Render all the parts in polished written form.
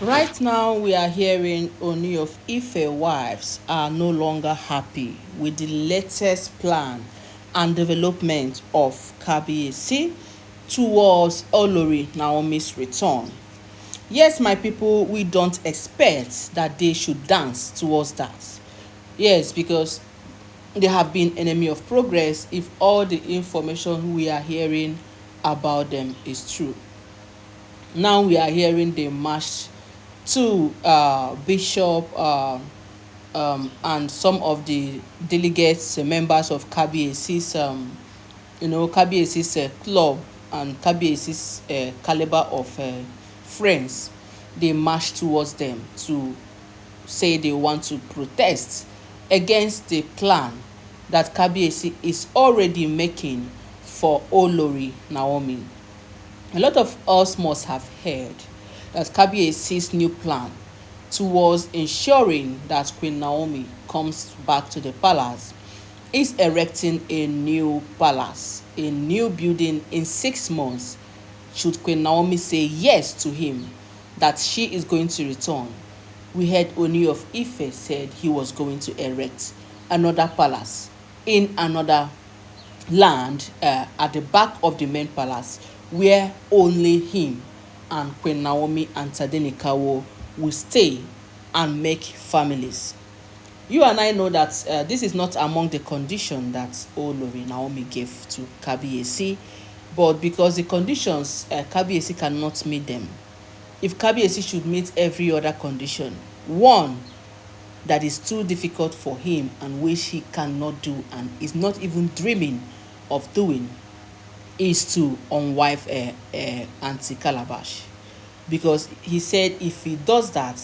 Right now, we are hearing Ooni of Ife wives are no longer happy with the latest plan and development of Kabiyesi towards Olori Naomi's return. Yes, my people, we don't expect that they should dance towards that. Yes, because they have been enemy of progress if all the information we are hearing about them is true. Now we are hearing they marched to Bishop and some of the delegates, members of KBAC's, KBAC's club and KBAC's caliber of friends. They marched towards them to say they want to protest against the plan that KBAC is already making for Olori Naomi. A lot of us must have heard that Kabiyesi's new plan towards ensuring that Queen Naomi comes back to the palace is erecting a new palace, a new building in 6 months. Should Queen Naomi say yes to him that she is going to return, we heard Ooni of Ife said he was going to erect another palace in another land at the back of the main palace where only him and Queen Naomi and Tadenikawo will stay and make families. You and I know that this is not among the condition that Olori Naomi gave to Kabiyesi, but because the conditions Kabiyesi cannot meet them. If Kabiyesi should meet every other condition, one that is too difficult for him and which he cannot do and is not even dreaming of doing is to unwife Auntie Calabash, because he said if he does that,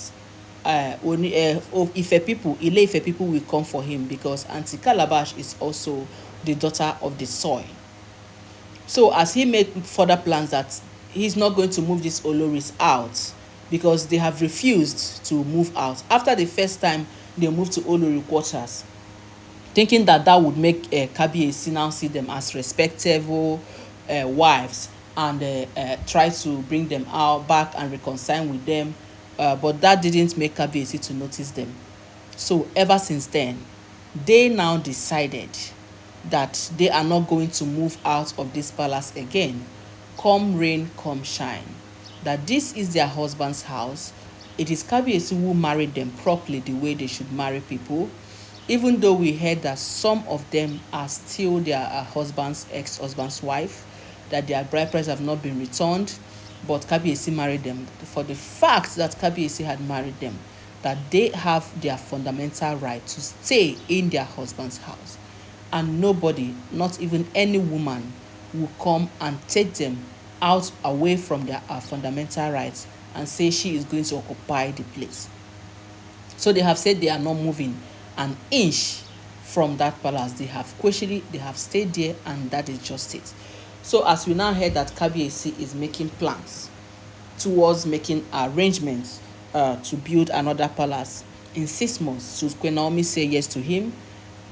Ile Ife people will come for him because Auntie Calabash is also the daughter of the soil. So as he made further plans that he's not going to move these Oloris out because they have refused to move out after the first time they moved to Olori quarters, thinking that that would make Kabiyesi now see them as respectable wives and try to bring them out back and reconcile with them, but that didn't make Kabiyesi to notice them. So ever since then, they now decided that they are not going to move out of this palace again, come rain, come shine. That this is their husband's house. It is Kabiyesi who married them properly the way they should marry people. Even though we heard that some of them are still their ex-husband's wife, that their bride price have not been returned, but Kabiyesi married them for the fact that Kabiyesi had married them, that they have their fundamental right to stay in their husband's house. And nobody, not even any woman, will come and take them out away from their fundamental rights and say she is going to occupy the place. So they have said they are not moving an inch from that palace. They have questioned, they have stayed there, and that is just it. So as we now heard that Kabiyesi is making plans towards making arrangements to build another palace in 6 months, should Queen Naomi say yes to him,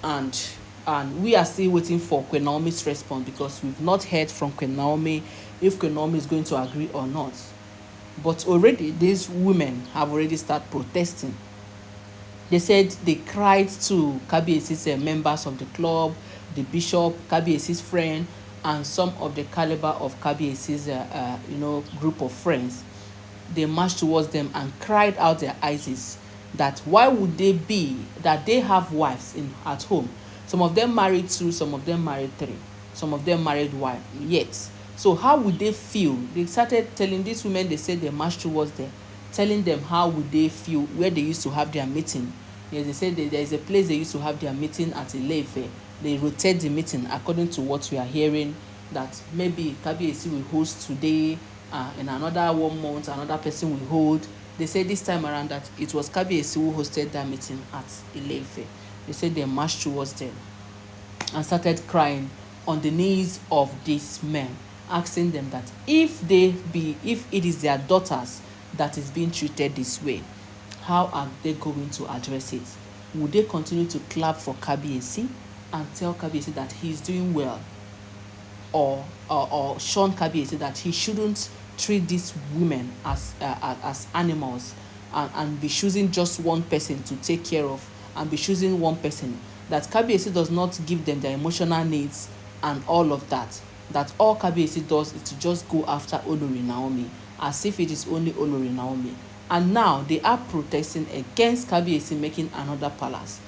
and we are still waiting for Queen Naomi's response because we've not heard from Queen Naomi if Queen Naomi is going to agree or not. But already these women have already started protesting. They said they cried to Kabiyesi's members of the club, the bishop, Kabiyesi's friend, and some of the caliber of Kabiyesi's group of friends. They marched towards them and cried out their eyes that why would they be that they have wives at home. Some of them married 2, some of them married 3, some of them married wife yet. So how would they feel? They started telling these women, they said they marched towards them, telling them how would they feel where they used to have their meeting. Yes, they said there is a place they used to have their meeting at Ile-Ife. They rotate the meeting according to what we are hearing, that maybe Kabiyesi will host today, in another 1 month another person will hold. They said this time around that it was Kabiyesi who hosted that meeting at Ile-Ife. They said they marched towards them and started crying on the knees of these men, asking them that if it is their daughters that is being treated this way, how are they going to address it? Would they continue to clap for Kabiyesi and tell Kabiyesi that he is doing well, or shun Kabiyesi that he shouldn't treat these women as animals, and be choosing just one person to take care of, and be choosing one person, that Kabiyesi does not give them their emotional needs and all of that. That all Kabiyesi does is to just go after Olori Naomi, as if it is only Olori Naomi. And now they are protesting against Kabiyesi making another palace.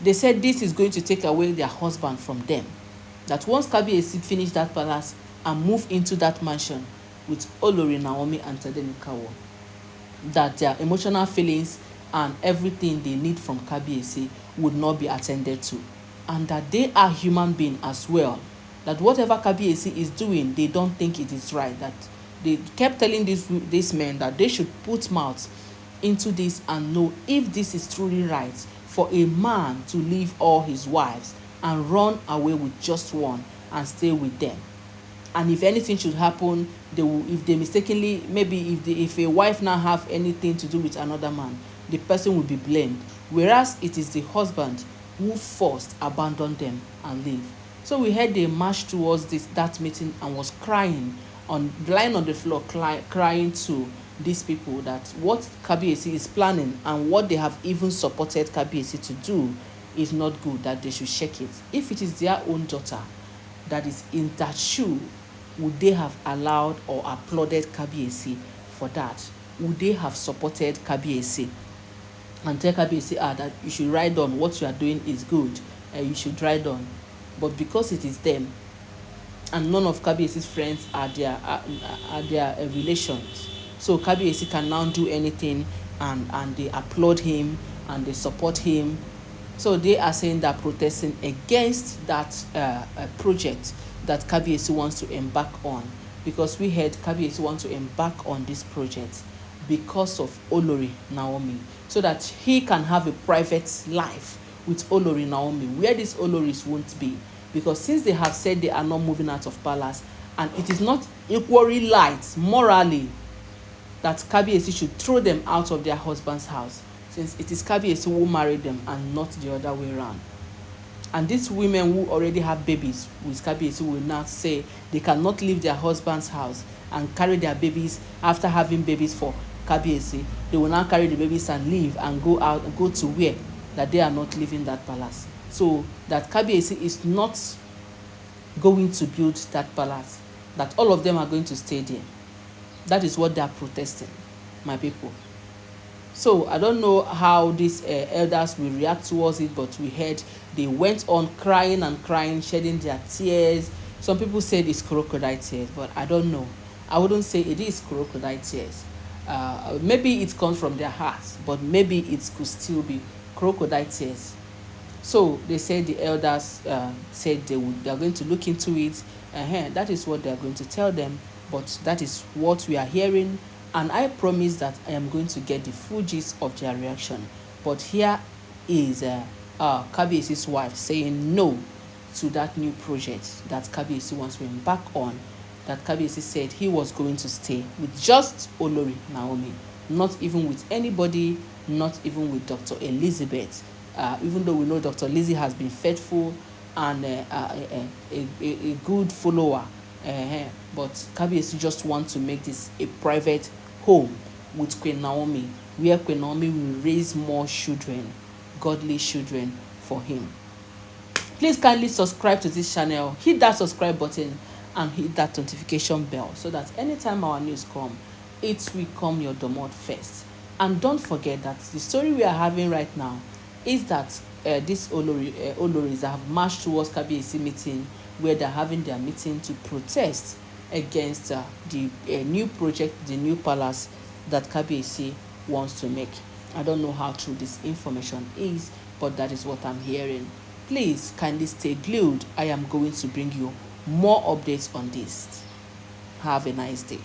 They said this is going to take away their husband from them. That once Kabiyesi finish that palace and move into that mansion with Olori Naomi and Tadenikawo, that their emotional feelings and everything they need from Kabiyesi would not be attended to, and that they are human beings as well. That whatever Kabiyesi is doing, they don't think it is right. That they kept telling these men that they should put mouth into this and know if this is truly right for a man to leave all his wives and run away with just one and stay with them. And if anything should happen, they will, if they mistakenly, maybe if a wife now have anything to do with another man, the person will be blamed, whereas it is the husband who first abandoned them and leave. So we heard they marched towards that meeting and was crying, lying on the floor, crying to these people that what Kabiyesi is planning and what they have even supported Kabiyesi to do is not good, that they should check it. If it is their own daughter that is in that shoe, would they have allowed or applauded Kabiyesi for that? Would they have supported Kabiyesi and tell Kabiyesi that you should ride on, what you are doing is good, you should ride on? But because it is them, and none of Kabiyesi's friends are their relations, so Kabiyesi can now do anything, and they applaud him and they support him. So they are saying that protesting against that project that Kabiyesi wants to embark on, because we heard Kabiyesi wants to embark on this project because of Olori Naomi, so that he can have a private life with Olori Naomi, where these Oloris won't be. Because since they have said they are not moving out of palace, and it is not equally light morally that Kabiyesi should throw them out of their husband's house, since it is Kabiyesi who married them and not the other way around. And these women who already have babies with Kabiyesi will now say they cannot leave their husband's house and carry their babies after having babies for Kabiyesi. They will now carry the babies and leave and go out and go to where that they are not leaving that palace. So that Kabiyesi is not going to build that palace, that all of them are going to stay there. That is what they are protesting, my people. So I don't know how these elders will react towards it, but we heard they went on crying and crying, shedding their tears. Some people said it's crocodile tears, but I don't know. I wouldn't say it is crocodile tears. Maybe it comes from their hearts, but maybe it could still be crocodile tears. So they said the elders said they are going to look into it. That is what they are going to tell them, but that is what we are hearing. And I promise that I am going to get the full gist of their reaction. But here is Kabiyesi's wife saying no to that new project that Kabiyesi wants to embark on. That Kabiyesi said he was going to stay with just Olori Naomi, not even with anybody, not even with Dr. Elizabeth. Even though we know Dr. Lizzie has been faithful and a good follower, but Kabiyesi just wants to make this a private home with Queen Naomi, where Queen Naomi will raise more children, godly children for him. Please kindly subscribe to this channel, hit that subscribe button and hit that notification bell, so that anytime our news come, it will come your domot first. And don't forget that the story we are having right now is that these Oloris have marched towards Kabiyesi meeting, where they're having their meeting to protest against the new project, the new palace that Kabiyesi wants to make. I don't know how true this information is, but that is what I'm hearing. Please kindly stay glued. I am going to bring you more updates on this. Have a nice day.